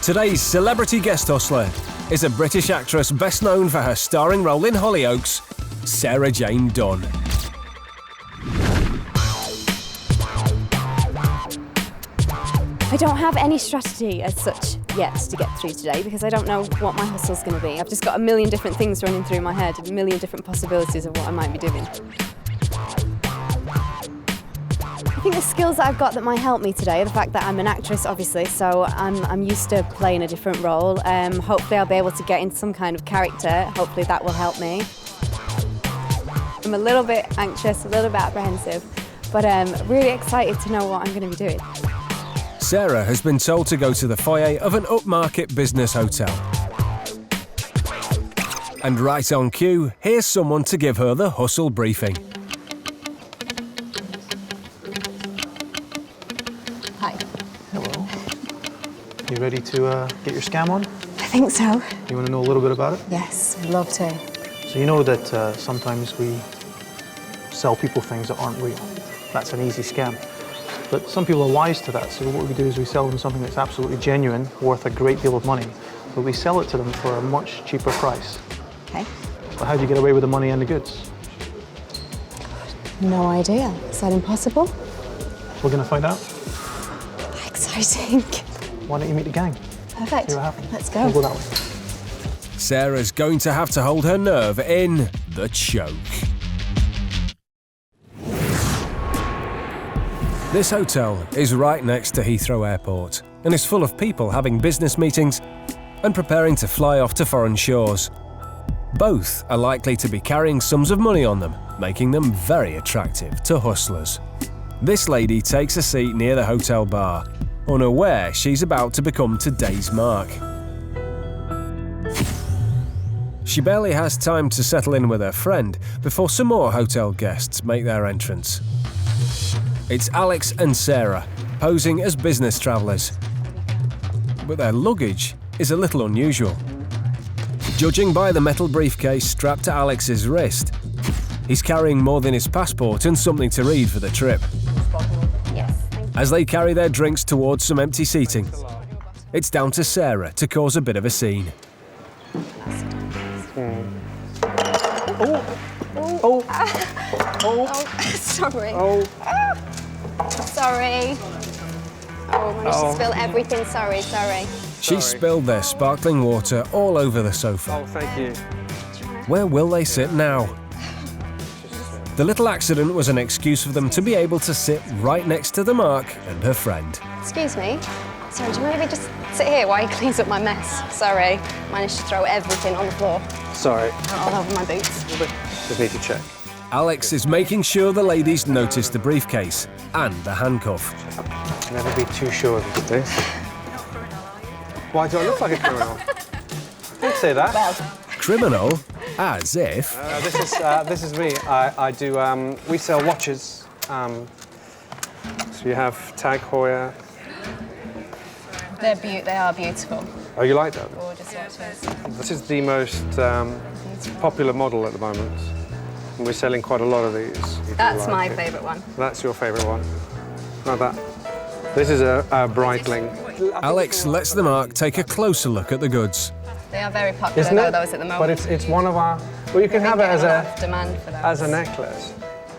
Today's celebrity guest hustler is a British actress best known for her starring role in Hollyoaks, Sarah Jane Dunn. I don't have any strategy as such yet to get through today because I don't know what my hustle's going to be. I've just got a million different things running through my head, a million different possibilities of what I might be doing. I think the skills that I've got that might help me today, the fact that I'm an actress obviously, so I'm used to playing a different role. Hopefully I'll be able to get into some kind of character, hopefully that will help me. I'm a little bit anxious, a little bit apprehensive, but really excited to know what I'm going to be doing. Sarah has been told to go to the foyer of an upmarket business hotel. And right on cue, here's someone to give her the hustle briefing. Hi. Hello. You ready to get your scam on? I think so. You want to know a little bit about it? Yes, I'd love to. So you know that sometimes we sell people things that aren't real. That's an easy scam. But some people are wise to that, so what we do is we sell them something that's absolutely genuine, worth a great deal of money, but we sell it to them for a much cheaper price. Okay. But how do you get away with the money and the goods? No idea. Is that impossible? We're going to find out. Exciting. Why don't you meet the gang? Perfect. See what happens. Let's go. We'll go that way. Sarah's going to have to hold her nerve in the choke. This hotel is right next to Heathrow Airport and is full of people having business meetings and preparing to fly off to foreign shores. Both are likely to be carrying sums of money on them, making them very attractive to hustlers. This lady takes a seat near the hotel bar, unaware she's about to become today's mark. She barely has time to settle in with her friend before some more hotel guests make their entrance. It's Alex and Sarah, posing as business travellers. But their luggage is a little unusual. Judging by the metal briefcase strapped to Alex's wrist, he's carrying more than his passport and something to read for the trip. Yes, thank you. As they carry their drinks towards some empty seating, it's down to Sarah to cause a bit of a scene. Sorry. Sorry. Oh, I managed to spill everything. Sorry. She spilled their sparkling water all over the sofa. Oh, thank you. Where will they sit now? The little accident was an excuse for them to be able to sit right next to the mark and her friend. Excuse me. Sorry, do you mind if we just sit here while he cleans up my mess? Sorry. Managed to throw everything on the floor. Sorry. All over my boots. Just need to check. Alex is making sure the ladies notice the briefcase and the handcuff. Never be too sure of this. Why do I look like a criminal? Don't say that. Well, Criminal? As if. This is me. I do. We sell watches. So you have Tag Heuer. they are beautiful. Oh, you like that? Gorgeous watches. This is the most popular model at the moment. And we're selling quite a lot of these. That's my favourite one. That's your favourite one. Not that. This is a Breitling. Alex lets the mark take a closer look at the goods. They are very popular, Isn't though, it? those at the moment. But it's one of our. Well, you can have it as demand for those. as a necklace.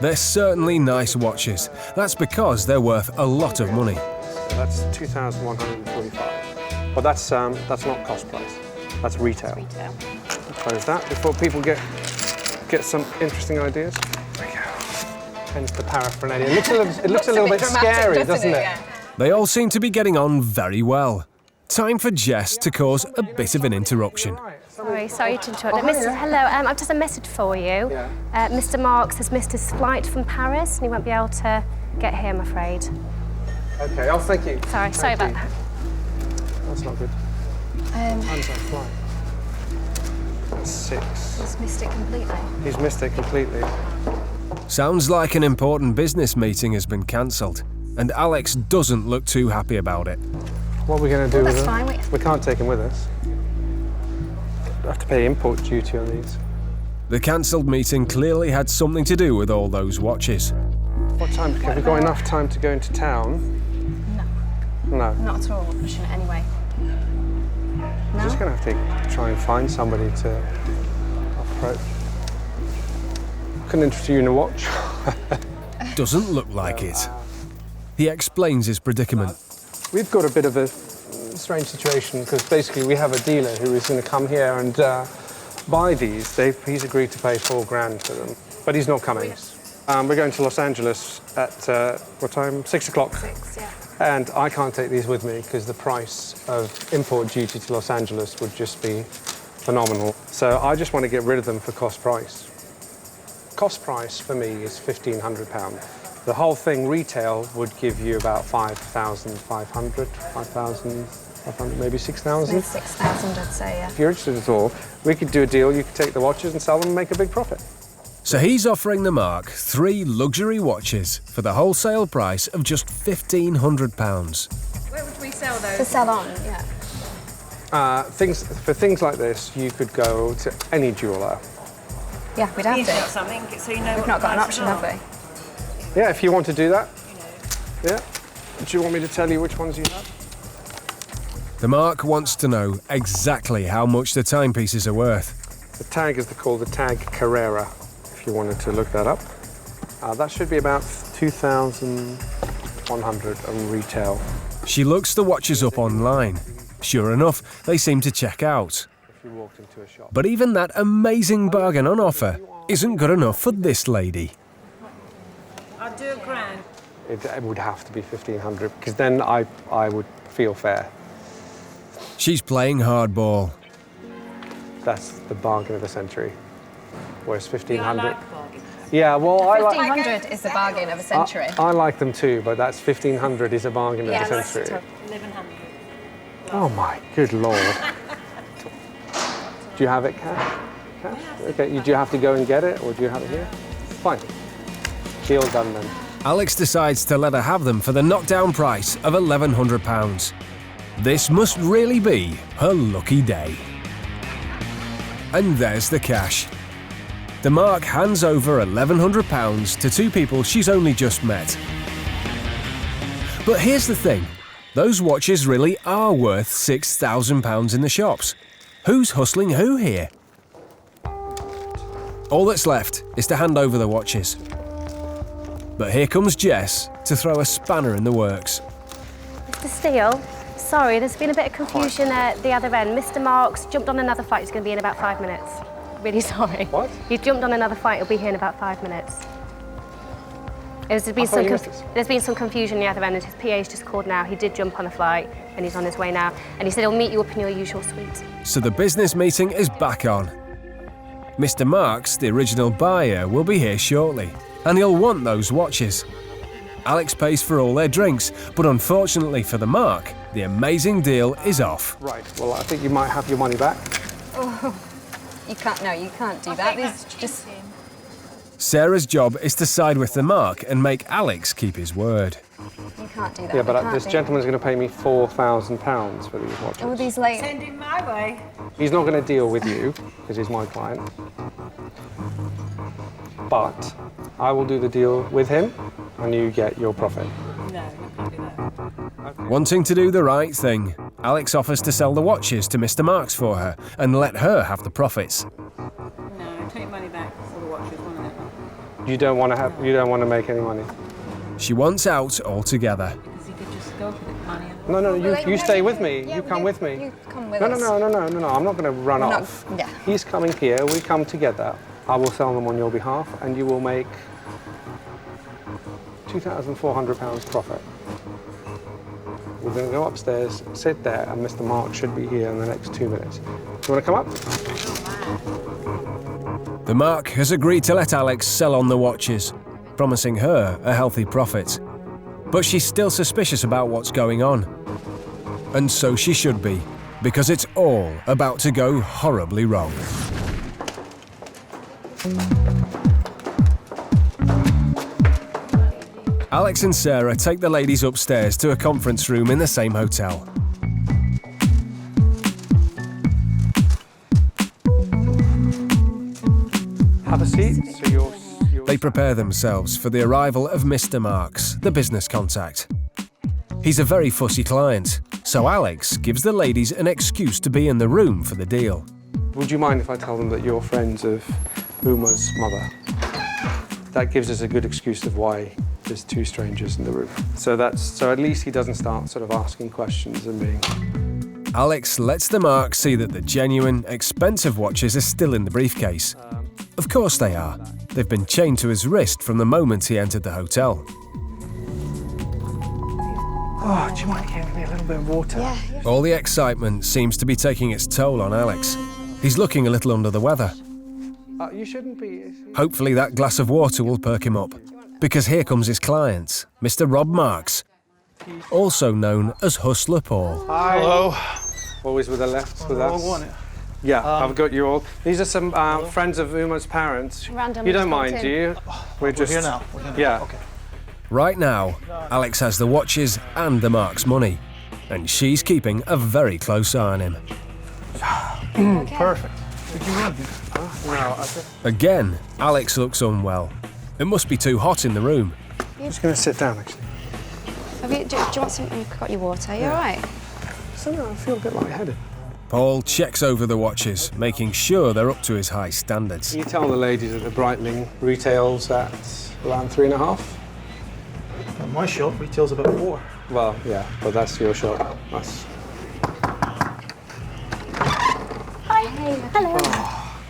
They're certainly nice watches. That's because they're worth a lot of money. That's 2,145. But that's not cost price. That's retail. Retail. Close that before people get some interesting ideas. Hence the paraphernalia. It looks a little bit dramatic, scary, doesn't it? Yeah. They all seem to be getting on very well. Time for Jess to cause a bit of an interruption. Sorry to interrupt. Hello, I've just a message for you. Mr. Marks has missed his flight from Paris and he won't be able to get here, I'm afraid. Okay, oh, thank you. Sorry about that. That's not good. Time's on flight. That's 6. He's missed it completely. He's missed it completely. Sounds like an important business meeting has been cancelled, and Alex doesn't look too happy about it. What are we going to do with That's him? fine. We can't take him with us. We have to pay import duty on these. The cancelled meeting clearly had something to do with all those watches. What time? Have we got enough time to go into town? No. No. Not at all. We're pushing it anyway. I'm just going to have to try and find somebody to approach. I can interest you in a watch. Doesn't look like it. He explains his predicament. We've got a bit of a strange situation because basically we have a dealer who is going to come here and buy these. He's agreed to pay £4,000 for them, but he's not coming. We're going to Los Angeles at what time? 6 o'clock. 6, yeah. And I can't take these with me because the price of import duty to Los Angeles would just be phenomenal. So I just want to get rid of them for cost price. Cost price for me is £1,500. The whole thing retail would give you about 5,500, 5,500, maybe 6,000. Maybe 6,000, I'd say, yeah. If you're interested at all, we could do a deal. You could take the watches and sell them and make a big profit. So he's offering the Mark 3 luxury watches for the wholesale price of just £1,500. Where would we sell those? To sell on, yeah. For things like this, you could go to any jeweller. Yeah, we'd have You've got to. something, so you know We've what not got an prices option, are. have we? Yeah, if you want to do that. Yeah. Do you want me to tell you which ones you have? The Mark wants to know exactly how much the timepieces are worth. The tag is called the Tag Carrera, if you wanted to look that up. That should be about 2,100 on retail. She looks the watches up online. Sure enough, they seem to check out. If you walked into a shop. But even that amazing bargain on offer isn't good enough for this lady. I'll do £1,000. It would have to be 1,500 because then I would feel fair. She's playing hardball. That's the bargain of the century. Whereas 1,500. I like bargains. Yeah, well, I like. 1,500 is the bargain of a century. I like them too, but that's 1,500 is a bargain Yeah, of the that's century. tough. 1,100. Oh my good lord. Do you have it cash? Cash? Okay, do you have to go and get it or do you have it here? Fine. Deal done then. Alex decides to let her have them for the knockdown price of £1,100. This must really be her lucky day. And there's the cash. The Mark hands over £1,100 to 2 people she's only just met. But here's the thing. Those watches really are worth £6,000 in the shops. Who's hustling who here? All that's left is to hand over the watches. But here comes Jess to throw a spanner in the works. Mr. Steele, sorry, there's been a bit of confusion at the other end. Mr. Marks jumped on another flight. He's going to be in about 5 minutes. Really sorry. What? He jumped on another flight. He'll be here in about 5 minutes. There's thought been some you confusion at the other end, and his PA's just called now. He did jump on a flight, and he's on his way now. And he said he'll meet you up in your usual suite. So the business meeting is back on. Mr. Marks, the original buyer, will be here shortly, and he'll want those watches. Alex pays for all their drinks, but unfortunately for the Mark, the amazing deal is off. Right, well I think you might have your money back. You can't do that. There's just... Sarah's job is to side with the Mark and make Alex keep his word. You can't do that. Yeah, but We can't this do gentleman's going to pay me £4,000 for these watches. that. All these late... Send him my way. He's not going to deal with you because he's my client. But I will do the deal with him and you get your profit. No, you can't do that. Wanting to do the right thing, Alex offers to sell the watches to Mr. Marks for her and let her have the profits. No, take your money back for the watches, won't it? You don't want to make any money. She wants out altogether. Because you could just go for the money. No, you stay with me. You come with me. You come with No, us. no. I'm not going to run We're not- off. yeah. He's coming here. We come together. I will sell them on your behalf, and you will make £2,400 profit. We're going to go upstairs, sit there, and Mr. Mark should be here in the next 2 minutes. Do you want to come up? The Mark has agreed to let Alex sell on the watches, promising her a healthy profit. But she's still suspicious about what's going on. And so she should be, because it's all about to go horribly wrong. Alex and Sarah take the ladies upstairs to a conference room in the same hotel. Have a seat. So you're They prepare themselves for the arrival of Mr. Marks, the business contact. He's a very fussy client, So Alex gives the ladies an excuse to be in the room for the deal. Would you mind if I tell them that you're friends of Uma's mother? That gives us a good excuse of why there's two strangers in the room. So at least he doesn't start sort of asking questions and being... Alex lets the Mark see that the genuine, expensive watches are still in the briefcase. Of course they are. They've been chained to his wrist from the moment he entered the hotel. Oh, do you mind giving me a little bit of water? Yeah. All the excitement seems to be taking its toll on Alex. He's looking a little under the weather. You shouldn't be... Hopefully that glass of water will perk him up. Because here comes his client, Mr. Rob Marks, also known as Hustler Paul. Hi. Hello. Always with the left, with us. Want it? Yeah, I've got you all. These are some friends of Uma's parents. Randomly You don't mind, spoken. do you? We're here now. We're here now. Yeah. Okay. Right now, Alex has the watches and the Marks' money. And she's keeping a very close eye on him. Perfect. Did you run here? No, I think... Again, Alex looks unwell. It must be too hot in the room. I'm just going to sit down, actually. Do you want some? You've got your water. You all right? Somehow I feel a bit lightheaded. Paul checks over the watches, making sure they're up to his high standards. Can you tell the ladies that the Breitling retails at around 3.5? At my shop, retails about 4. Well, yeah, but that's your shop. That's... Hi. Hello.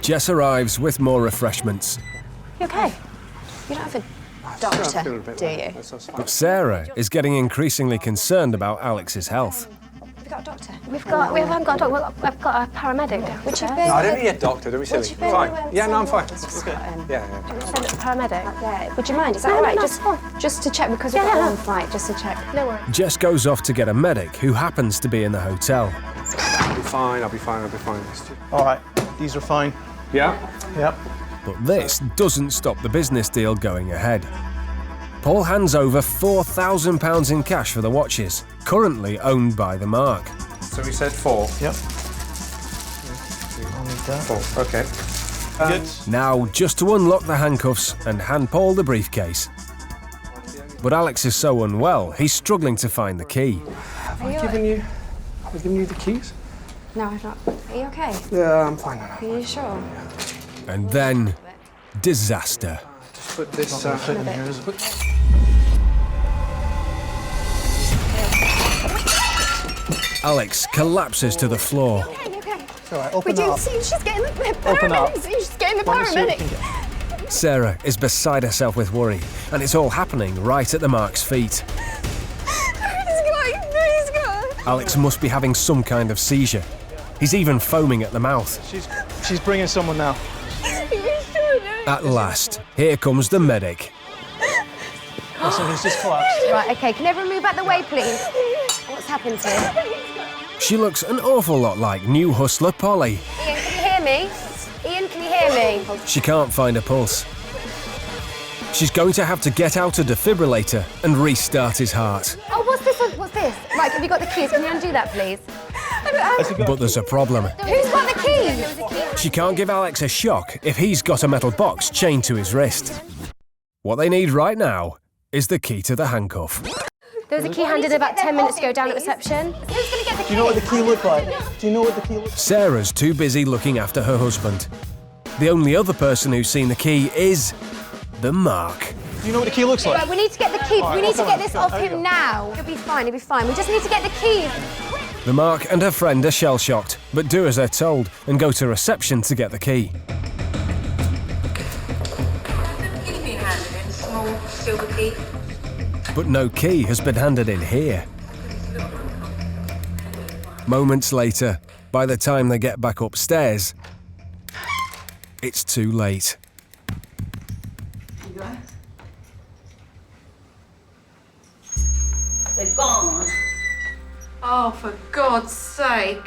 Jess arrives with more refreshments. You okay? You don't have a I doctor, feel a bit do like- you? that's fine. But Sarah is getting increasingly concerned about Alex's health. Have you got a doctor? We haven't got a doctor. Well, I've got a paramedic downstairs. you No, I don't need a doctor, don't be silly. you bear Fine. with Yeah, no, I'm fine. Um, Yeah. Send a paramedic. Yeah. Would you mind? Is that No, all right? no, it's fine. Just to check because we've Yeah, got a no. long flight. Just to check. No worries. Jess goes off to get a medic who happens to be in the hotel. I'll be fine, I'll be fine, I'll be fine. All right. These are fine. Yeah? Yep. But this doesn't stop the business deal going ahead. Paul hands over £4,000 in cash for the watches, currently owned by the Mark. So we said 4. Yep. I'll need that. 4, okay. Good. Now, just to unlock the handcuffs and hand Paul the briefcase. But Alex is so unwell, he's struggling to find the key. Have I given you the keys? No, I've not. Are you okay? Yeah, I'm fine now. Are you sure? And then, disaster. Just put this... Fit in here, is it? Alex collapses to the floor. All right. We Open do up. see she's getting the Open up. paramedic. She's getting the Let me see what we paramedic. can get. Sarah is beside herself with worry, and it's all happening right at the Mark's feet. He's got. Alex must be having some kind of seizure. He's even foaming at the mouth. She's bringing someone now. At last, here comes the medic. Listen, he's just collapsed. Right. Okay. Can everyone move out the way, please? What's happened to him? She looks an awful lot like new hustler Polly. Ian, can you hear me? Ian, can you hear me? She can't find a pulse. She's going to have to get out a defibrillator and restart his heart. Oh, what's this? What's this? Right. Have you got the keys? Can you undo that, please? But there's a problem. Who's got the keys? She can't give Alex a shock if he's got a metal box chained to his wrist. What they need right now is the key to the handcuff. There was a key handed about 10 minutes ago down at reception. Who's going to get the keys? Do you know what the key looked like? Do you know what the key looked like? Sarah's too busy looking after her husband. The only other person who's seen the key is the Mark. Do you know what the key looks like? Right, we need to get the keys. We need to get this off There you him go. now. He'll be fine. He'll be fine. We just need to get the keys. The Mark and her friend are shell-shocked, but do as they're told and go to reception to get the key. Key being handed in, small silver key. But no key has been handed in here. Moments later, by the time they get back upstairs, it's too late. They've gone. Oh, for God's sake.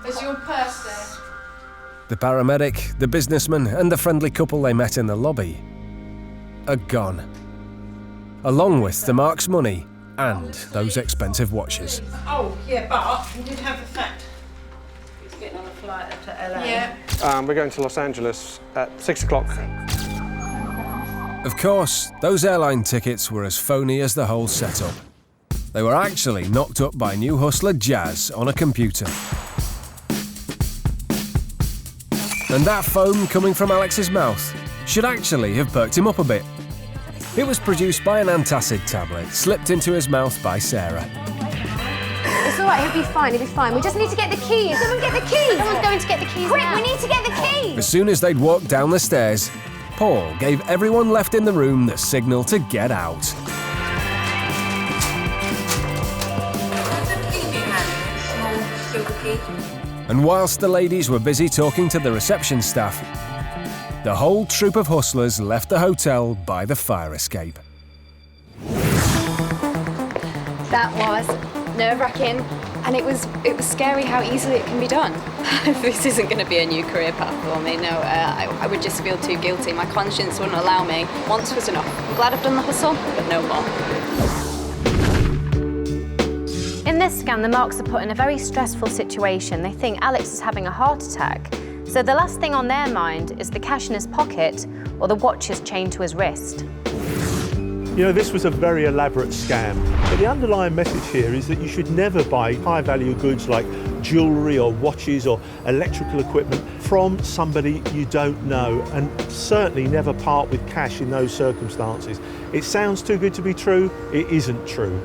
Is your purse there? The paramedic, the businessman, and the friendly couple they met in the lobby are gone. Along with the Mark's money and those expensive watches. Oh, yeah, but you did have the fact he's getting on a flight up to LA. Yeah. We're going to Los Angeles at 6 o'clock. Of course, those airline tickets were as phony as the whole setup. They were actually knocked up by new hustler Jazz on a computer. And that foam coming from Alex's mouth should actually have perked him up a bit. It was produced by an antacid tablet slipped into his mouth by Sarah. It's all right, he'll be fine, he'll be fine. We just need to get the keys. Someone get the keys! Someone's going to get the keys now. Quick, we need to get the keys! As soon as they'd walked down the stairs, Paul gave everyone left in the room the signal to get out. Small silver key. And whilst the ladies were busy talking to the reception staff, the whole troop of hustlers left the hotel by the fire escape. That was nerve-wracking, and it was scary how easily it can be done. This isn't going to be a new career path for me. No, I would just feel too guilty. My conscience wouldn't allow me. Once was enough. I'm glad I've done the hustle, but no more. In this scam, the Marks are put in a very stressful situation. They think Alex is having a heart attack. So the last thing on their mind is the cash in his pocket or the watches chained to his wrist. You know, this was a very elaborate scam, but the underlying message here is that you should never buy high-value goods like jewellery or watches or electrical equipment from somebody you don't know, and certainly never part with cash in those circumstances. It sounds too good to be true, it isn't true.